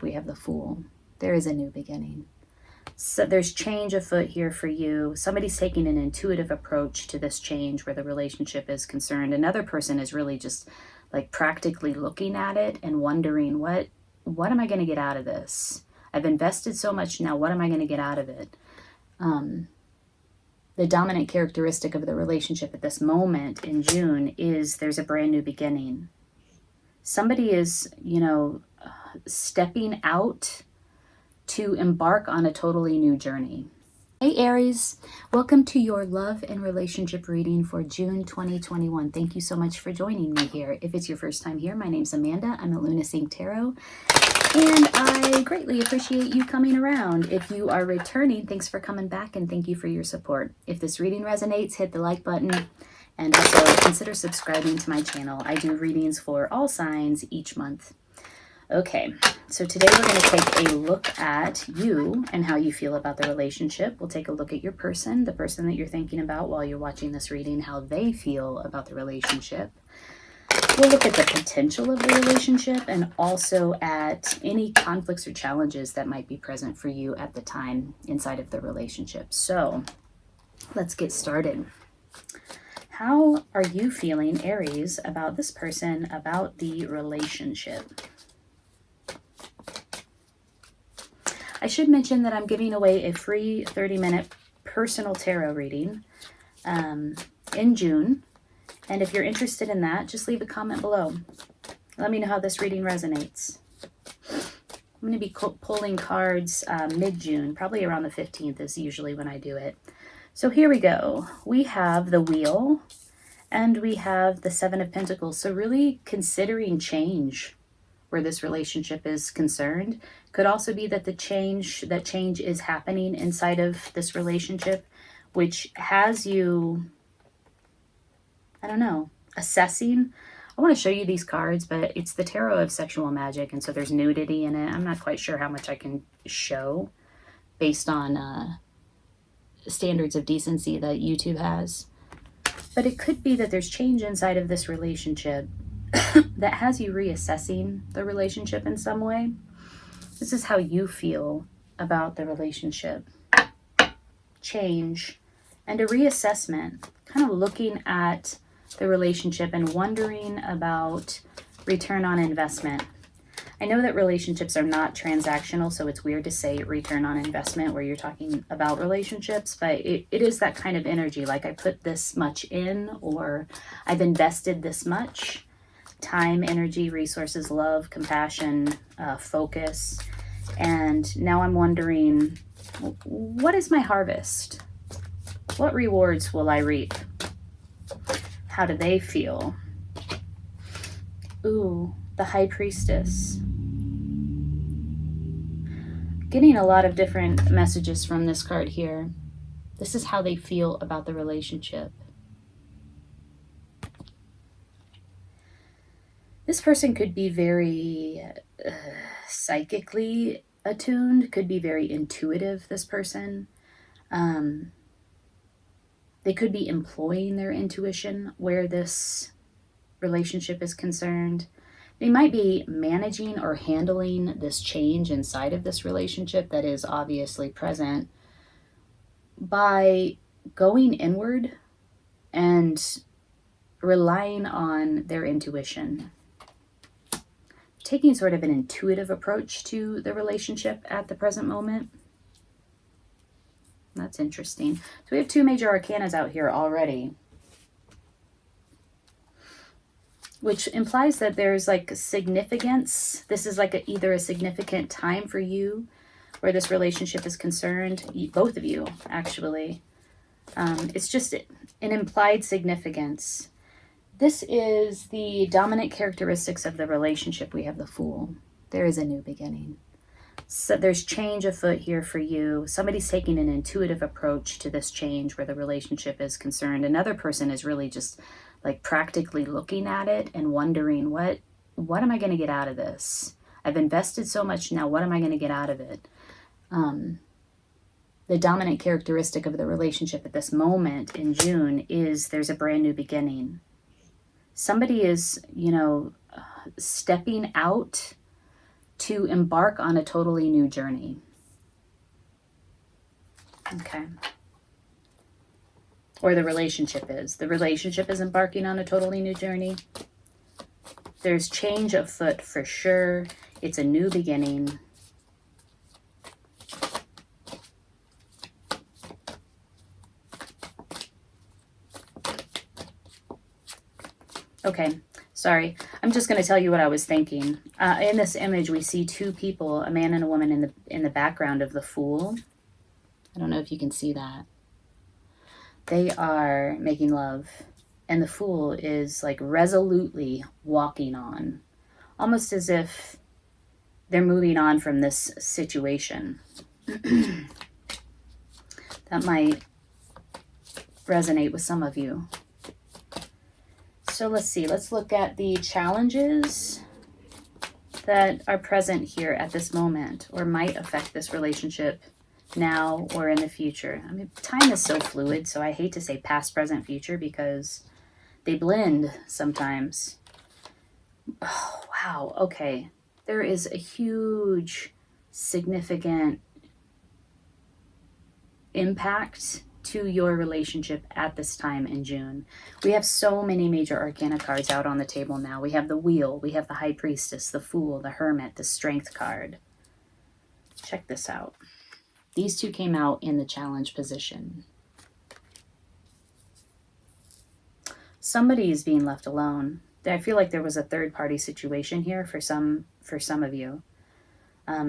We have the Fool. There is a new beginning. So there's change afoot here for you. Somebody's taking an intuitive approach to this change where the relationship is concerned. Another person is really just like practically looking at it and wondering, what am I going to get out of this? I've invested so much now. What am I going to get out of it? The dominant characteristic of the relationship at this moment in June is there's a brand new beginning. Somebody is, stepping out to embark on a totally new journey. Hey Aries, welcome to your love and relationship reading for June 2021. Thank you so much for joining me here. If it's your first time here, my name's Amanda. I'm at Lunacy Tarot, and I greatly appreciate you coming around. If you are returning, thanks for coming back and thank you for your support. If this reading resonates, hit the like button and also consider subscribing to my channel. I do readings for all signs each month. Okay, so today we're going to take a look at you and how you feel about the relationship. We'll take a look at your person, the person that you're thinking about while you're watching this reading, how they feel about the relationship. We'll look at the potential of the relationship and also at any conflicts or challenges that might be present for you at the time inside of the relationship. So let's get started. How are you feeling, Aries, about this person, about the relationship? I should mention that I'm giving away a free 30-minute personal tarot reading in June. And if you're interested in that, just leave a comment below. Let me know how this reading resonates. I'm going to be pulling cards mid-June, probably around the 15th is usually when I do it. So here we go. We have the Wheel and we have the Seven of Pentacles. So really considering change where this relationship is concerned. Could also be that change is happening inside of this relationship, which has you, I don't know, assessing. I want to show you these cards, but it's the Tarot of Sexual Magic, and so there's nudity in it. I'm not quite sure how much I can show based on standards of decency that YouTube has. But it could be that there's change inside of this relationship that has you reassessing the relationship in some way. This is how you feel about the relationship. Change and a reassessment, kind of looking at the relationship and wondering about return on investment. I know that relationships are not transactional, so it's weird to say return on investment where you're talking about relationships, but it is that kind of energy, like I put this much in, or I've invested this much. Time, energy, resources, love, compassion, focus. And now I'm wondering, what is my harvest? What rewards will I reap? How do they feel? Ooh, the High Priestess. Getting a lot of different messages from this card here. This is how they feel about the relationship. This person could be very psychically attuned, could be very intuitive, this person. They could be employing their intuition where this relationship is concerned. They might be managing or handling this change inside of this relationship that is obviously present by going inward and relying on their intuition. Taking sort of an intuitive approach to the relationship at the present moment. That's interesting. So we have two major arcanas out here already, which implies that there's like significance. This is like either a significant time for you where this relationship is concerned, both of you actually. It's just an implied significance. This is the dominant characteristics of the relationship. We have the Fool. There is a new beginning. So there's change afoot here for you. Somebody's taking an intuitive approach to this change where the relationship is concerned. Another person is really just like practically looking at it and wondering, what am I going to get out of this? I've invested so much now. What am I going to get out of it? The dominant characteristic of the relationship at this moment in June is there's a brand new beginning. Somebody is, stepping out to embark on a totally new journey. Okay. Or the relationship is. The relationship is embarking on a totally new journey. There's change afoot for sure. It's a new beginning. Okay, sorry. I'm just going to tell you what I was thinking. In this image, we see two people, a man and a woman in the background of the Fool. I don't know if you can see that. They are making love, and the Fool is like resolutely walking on, almost as if they're moving on from this situation. That might resonate with some of you. So let's see, let's look at the challenges that are present here at this moment or might affect this relationship now or in the future. I mean, time is so fluid, so I hate to say past, present, future because they blend sometimes. Oh, wow, okay. There is a huge, significant impact to your relationship at this time in June. We have so many major arcana cards out on the table now. We have the Wheel, we have the High Priestess, the Fool, the Hermit, the Strength card. Check this out. These two came out in the challenge position. Somebody is being left alone. I feel like there was a third-party situation here for some of you.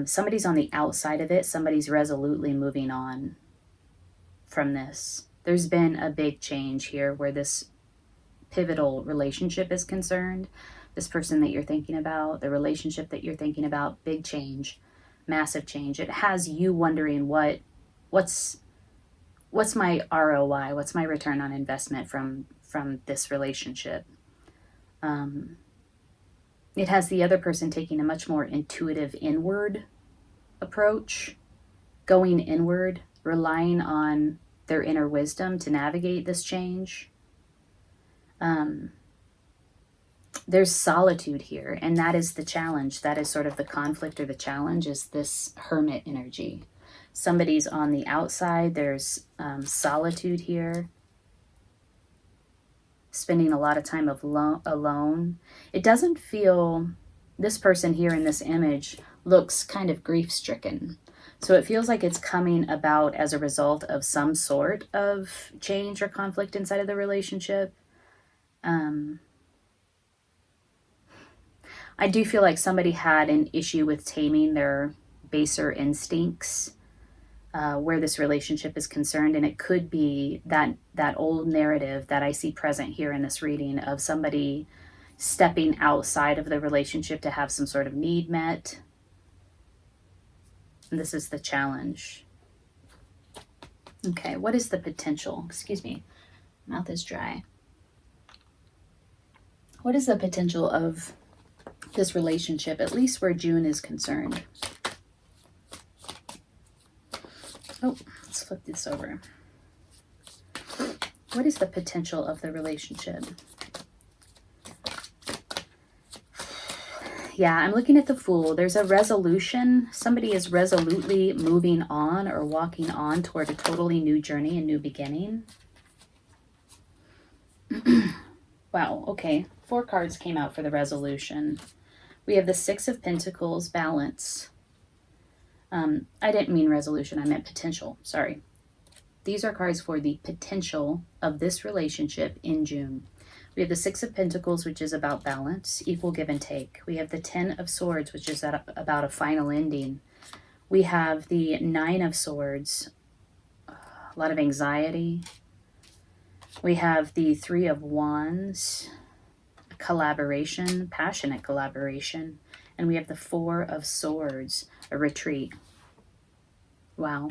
Somebody's on the outside of it. Somebody's resolutely moving on from this. There's been a big change here where this pivotal relationship is concerned. This person that you're thinking about, the relationship that you're thinking about, big change, massive change. It has you wondering what's my ROI? What's my return on investment from this relationship? It has the other person taking a much more intuitive inward approach, going inward, relying on their inner wisdom to navigate this change. There's solitude here, and that is the challenge. That is sort of the conflict or the challenge, is this Hermit energy. Somebody's on the outside. There's solitude here. Spending a lot of time alone. It doesn't feel, this person here in this image looks kind of grief-stricken. So it feels like it's coming about as a result of some sort of change or conflict inside of the relationship. I do feel like somebody had an issue with taming their baser instincts where this relationship is concerned. And it could be that old narrative that I see present here in this reading of somebody stepping outside of the relationship to have some sort of need met. And this is the challenge. Okay, what is the potential? Excuse me, mouth is dry. What is the potential of this relationship, at least where June is concerned? Oh, let's flip this over. What is the potential of the relationship? Yeah, I'm looking at the Fool. There's a resolution. Somebody is resolutely moving on or walking on toward a totally new journey, a new beginning. Wow, okay. 4 cards came out for the resolution. We have the 6 of Pentacles, balance. I didn't mean resolution, I meant potential. Sorry. These are cards for the potential of this relationship in June. We have the 6 of Pentacles, which is about balance, equal give and take. We have the 10 of Swords, which is about a final ending. We have the 9 of Swords, a lot of anxiety. We have the 3 of Wands, collaboration, passionate collaboration. And we have the 4 of Swords, a retreat. Wow.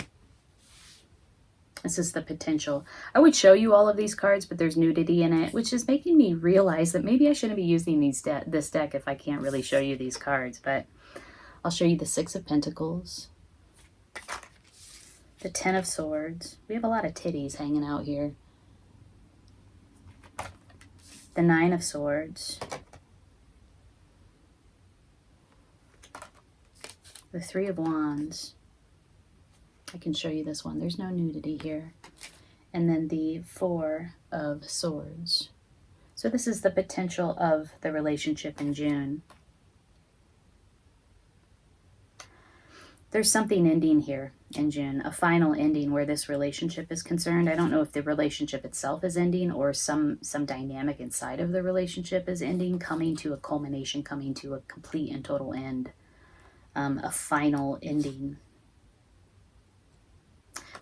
This is the potential. I would show you all of these cards, but there's nudity in it, which is making me realize that maybe I shouldn't be using this deck if I can't really show you these cards. But I'll show you the 6 of Pentacles, the 10 of Swords. We have a lot of titties hanging out here. The 9 of Swords. The Three of Wands. I can show you this one. There's no nudity here. And then the Four of Swords. So this is the potential of the relationship in June. There's something ending here in June, a final ending where this relationship is concerned. I don't know if the relationship itself is ending or some dynamic inside of the relationship is ending, coming to a culmination, coming to a complete and total end, a final ending.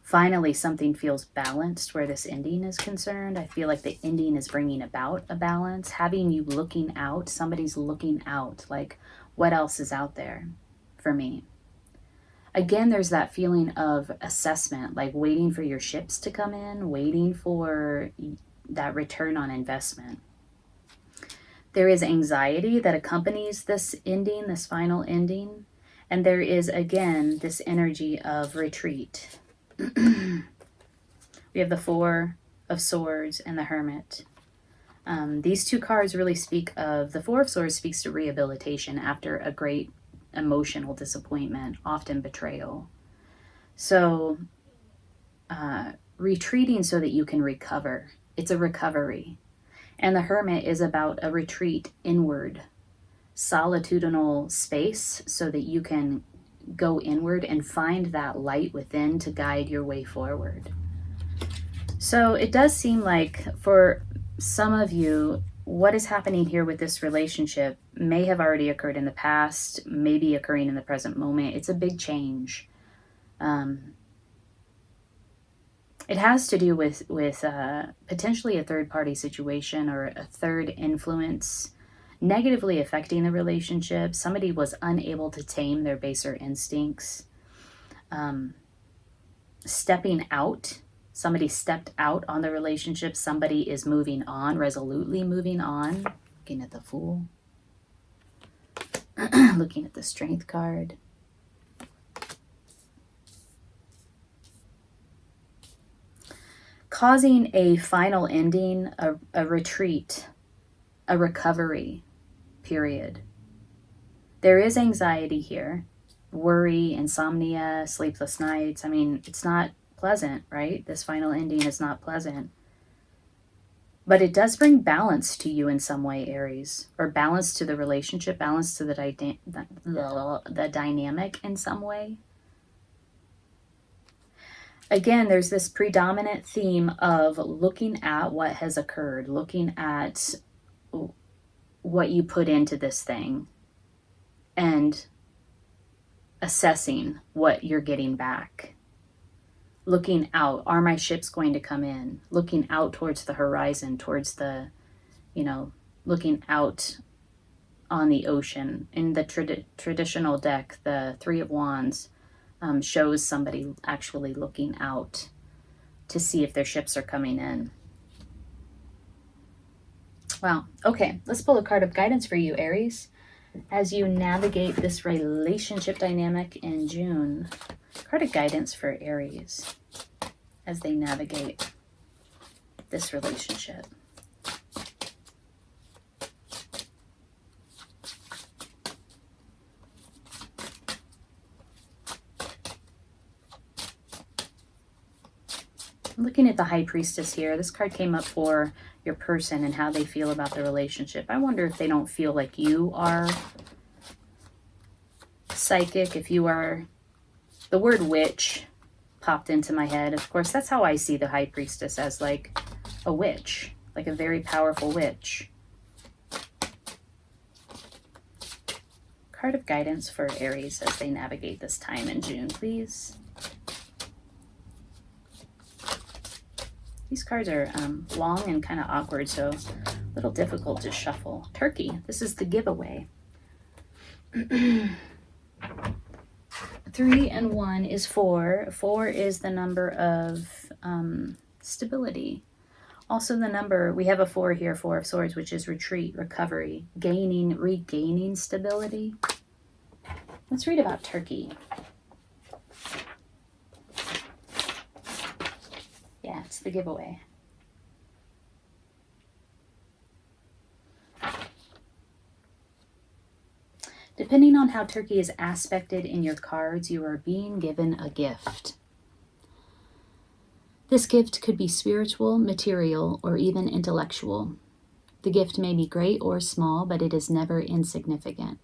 Finally, something feels balanced where this ending is concerned. I feel like the ending is bringing about a balance, having you looking out. Somebody's looking out, like what else is out there for me? Again, there's that feeling of assessment, like waiting for your ships to come in, waiting for that return on investment. There is anxiety that accompanies this ending, this final ending. And there is, again, this energy of retreat. We have the Four of Swords and the Hermit. These two cards really speak of, the Four of Swords speaks to rehabilitation after a great emotional disappointment, often betrayal. So retreating so that you can recover. It's a recovery. And the Hermit is about a retreat inward, solitudinal space so that you can go inward and find that light within to guide your way forward. So it does seem like for some of you, what is happening here with this relationship may have already occurred in the past, may be occurring in the present moment. It's a big change. It has to do with potentially a third-party situation or a third influence negatively affecting the relationship. Somebody was unable to tame their baser instincts. Stepping out. Somebody stepped out on the relationship. Somebody is moving on, resolutely moving on. Looking at the Fool. Looking at the Strength card. Causing a final ending, a retreat, a recovery period. There is anxiety here. Worry, insomnia, sleepless nights. I mean, it's not pleasant, right? This final ending is not pleasant. But it does bring balance to you in some way, Aries. Or balance to the relationship, balance to the dynamic in some way. Again, there's this predominant theme of looking at what has occurred, looking at what you put into this thing, and assessing what you're getting back. Looking out, are my ships going to come in? Looking out towards the horizon, towards the, looking out on the ocean. In the traditional deck, the Three of Wands shows somebody actually looking out to see if their ships are coming in. Wow. Okay, let's pull a card of guidance for you, Aries, as you navigate this relationship dynamic in June. Card of guidance for Aries as they navigate this relationship. I'm looking at the High Priestess here. This card came up for your person and how they feel about the relationship. I wonder if they don't feel like you are psychic, if you are... The word witch popped into my head. Of course, that's how I see the High Priestess, as like a witch, like a very powerful witch. Card of guidance for Aries as they navigate this time in June, please. These cards are long and kind of awkward, so a little difficult to shuffle. Turkey, this is the giveaway. 3 and 1 is 4. 4 is the number of stability. Also the number, we have a 4 here, 4 of Swords, which is retreat, recovery, gaining, regaining stability. Let's read about Turkey. Yeah, it's the giveaway. Depending on how Turkey is aspected in your cards, you are being given a gift. This gift could be spiritual, material, or even intellectual. The gift may be great or small, but it is never insignificant.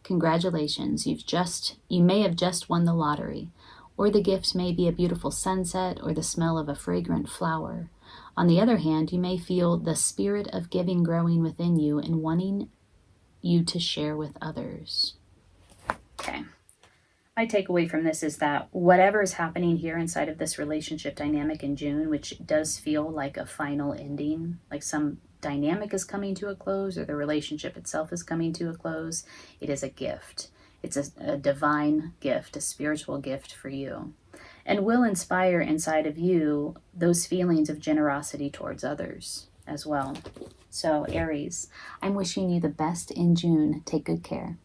Congratulations, you may have just won the lottery, or the gift may be a beautiful sunset or the smell of a fragrant flower. On the other hand, you may feel the spirit of giving growing within you and wanting you to share with others. Okay. My takeaway from this is that whatever is happening here inside of this relationship dynamic in June, which does feel like a final ending, like some dynamic is coming to a close or the relationship itself is coming to a close, it is a gift. It's a divine gift, a spiritual gift for you, and will inspire inside of you those feelings of generosity towards others as well. So Aries, I'm wishing you the best in June. Take good care.